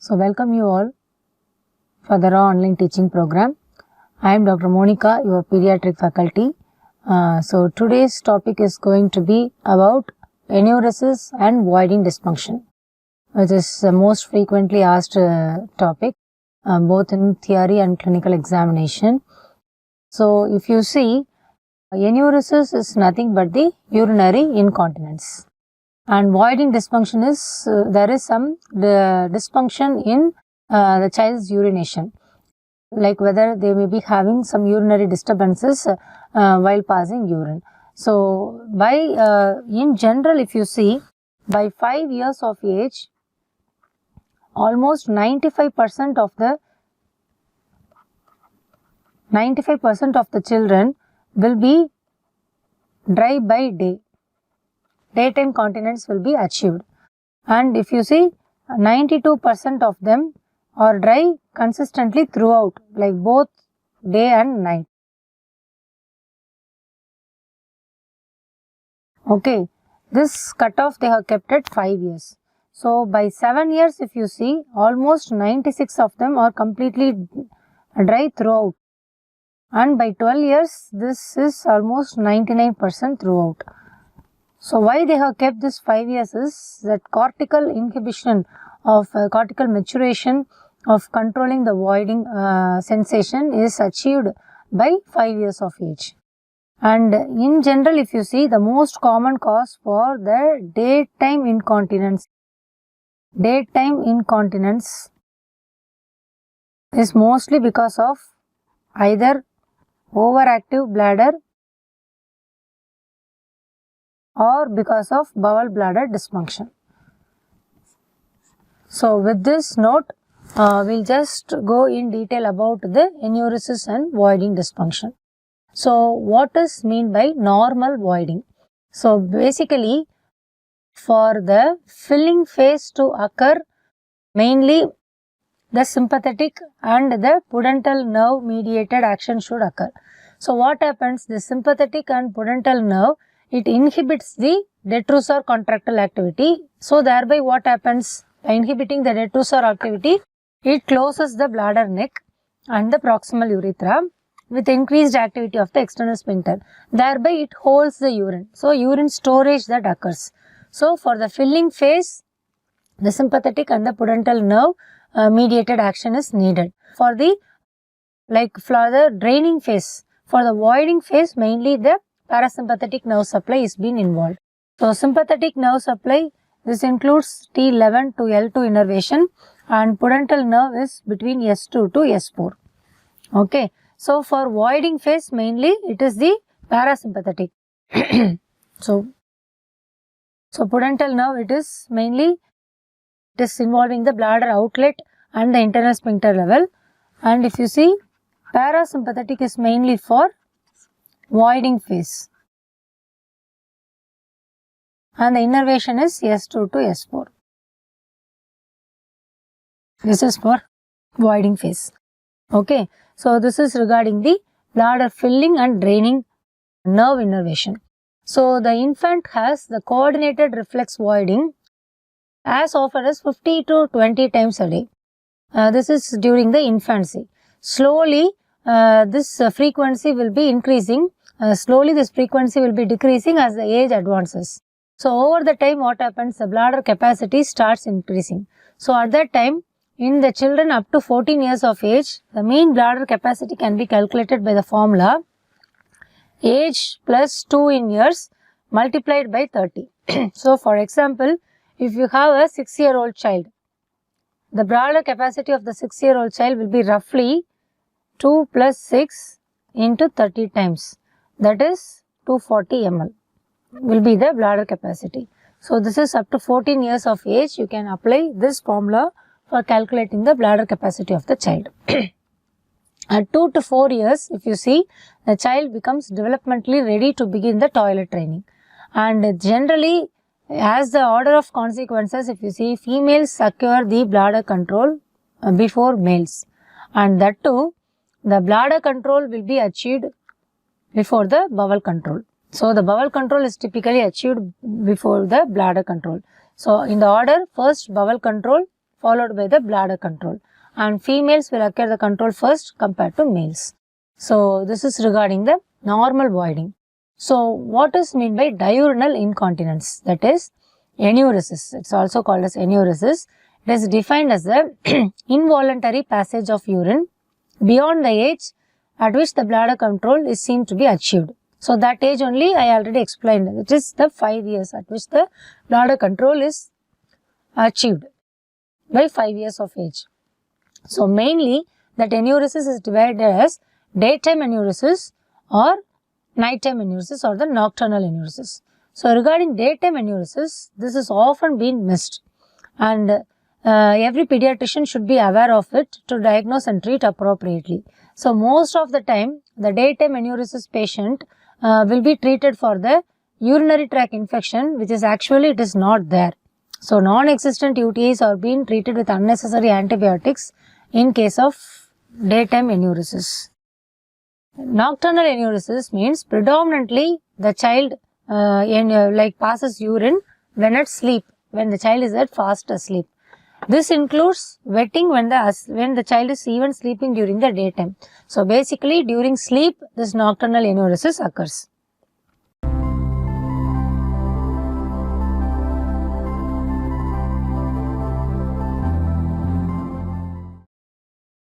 So, welcome you all for the Raaonline teaching program. I am Dr. Monica, your pediatric faculty. So, today's topic is going to be about enuresis and voiding dysfunction, which is the most frequently asked topic, both in theory and clinical examination. So, if you see, enuresis is nothing but the urinary incontinence. And voiding dysfunction is, there is some dysfunction in the child's urination, like whether they may be having some urinary disturbances while passing urine. So, in general, if you see, by 5 years of age, almost 95% of the children will be dry by day. Daytime continence will be achieved, and if you see, 92% of them are dry consistently throughout, like both day and night. Okay, this cutoff they have kept at 5 years. So, by 7 years, if you see, almost 96 of them are completely dry throughout, and by 12 years, this is almost 99% throughout. So, why they have kept this 5 years is that cortical inhibition of cortical maturation of controlling the voiding sensation is achieved by 5 years of age. And in general, if you see, the most common cause for the daytime incontinence is mostly because of either overactive bladder or because of bowel bladder dysfunction. So, with this note, we'll just go in detail about the enuresis and voiding dysfunction. So, what is mean by normal voiding? So, basically, for the filling phase to occur, mainly the sympathetic and the pudendal nerve mediated action should occur. So, what happens? The sympathetic and pudendal nerve, it inhibits the detrusor contractile activity. So, thereby what happens? By inhibiting the detrusor activity, it closes the bladder neck and the proximal urethra with increased activity of the external sphincter. Thereby it holds the urine. So, urine storage that occurs. So, for the filling phase, the sympathetic and the pudendal nerve mediated action is needed. For the draining phase, for the voiding phase, mainly the parasympathetic nerve supply is being involved. So, sympathetic nerve supply, this includes T11 to L2 innervation, and pudendal nerve is between S2 to S4. Okay. So, for voiding phase, mainly it is the parasympathetic. So, pudendal nerve, it is mainly, it is involving the bladder outlet and the internal sphincter level, and if you see, parasympathetic is mainly for voiding phase, and the innervation is S2 to S4. This is for voiding phase. Okay. So, this is regarding the bladder filling and draining nerve innervation. So, the infant has the coordinated reflex voiding as often as 50 to 20 times a day. This is during the infancy. Slowly, this frequency will be increasing. Slowly, this frequency will be decreasing as the age advances. So, over the time, what happens? The bladder capacity starts increasing. So, at that time, in the children up to 14 years of age, the mean bladder capacity can be calculated by the formula age plus 2 in years multiplied by 30. So, for example, if you have a 6-year-old child, the bladder capacity of the 6-year-old child will be roughly 2 plus 6 into 30 times, that is 240 ml will be the bladder capacity. So, this is up to 14 years of age, you can apply this formula for calculating the bladder capacity of the child. At 2 to 4 years, if you see, the child becomes developmentally ready to begin the toilet training, and generally, as the order of consequences, if you see, females acquire the bladder control before males, and that too, the bladder control will be achieved before the bowel control. So, the bowel control is typically achieved before the bladder control. So, in the order, first bowel control, followed by the bladder control, and females will acquire the control first compared to males. So this is regarding the normal voiding. So what is meant by diurnal incontinence? That is enuresis. It's also called as enuresis. It is defined as the involuntary passage of urine beyond the age at which the bladder control is seen to be achieved. So that age only I already explained. It is the 5 years at which the bladder control is achieved by 5 years of age. So mainly that enuresis is divided as daytime enuresis or nighttime enuresis or the nocturnal enuresis. So regarding daytime enuresis, this is often been missed, and every pediatrician should be aware of it to diagnose and treat appropriately. So most of the time the daytime enuresis patient will be treated for the urinary tract infection, which is actually it is not there. So non-existent UTIs are being treated with unnecessary antibiotics in case of daytime enuresis. Nocturnal enuresis means predominantly the child passes urine when at sleep, when the child is at fast asleep. This includes wetting when the child is even sleeping during the daytime. So basically during sleep this nocturnal enuresis occurs.